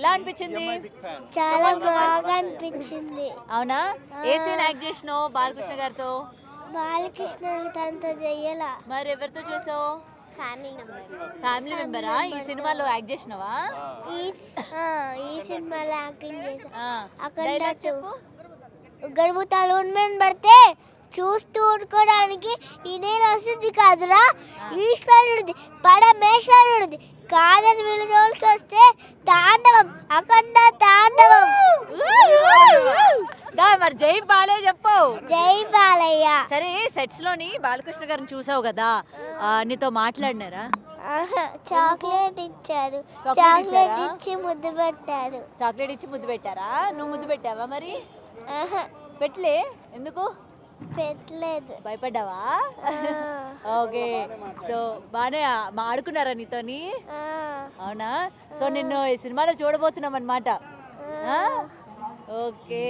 ఎలా అనిపించింది? చాలా బాగా అనిపించింది. అవునా? ఏ సీన్ యాక్ట్ చేసినావు బాలకృష్ణ గారితో? బాలకృష్ణ తనతో చెయ్యాల. మరి ఎవరితో చేసావు? ఫ్యామిలీ మెంబరా? ఈ సినిమాలో యాక్ట్ చేసినావా? ఈ సినిమాలో యాక్టింగ్ చేసా. అక్కడ డైలాగ్ చెప్పు. గర్భతాలు ఉన్మేన్ పడితే చూస్తూ ఊరుకోవడానికి ఈ నీళ్ళు వస్తుంది కాదురా, ఈశ్వరుడిది పరమేశ్వరుడిది కాదని వీళ్ళు జోలికి వస్తే తాండవం, అఖండ తాండవం. మరి జై బాలయ్య చెప్పు. జై బాలయ్య. సరే, సెట్స్ లోని బాలకృష్ణ గారిని చూసావు కదా, నీతో మాట్లాడినారా? చాక్లెట్ ఇచ్చారు. చాక్లెట్ చాక్లెట్ ఇచ్చారా? ఇచ్చి ముద్దు పెట్టారు. చాక్లెట్ ఇచ్చి ముద్దు పెట్టారా? నువ్వు ముద్దు పెట్టావా? మరి పెట్టలే, ఎందుకు పెట్టలేదు. భయపడ్డావా? ఓకే, సో బాగానే ఆడుకున్నారా నీతోని? అవునా? సో నిన్ను ఈ సినిమాలో చూడబోతున్నాం అన్నమాట. ఓకే.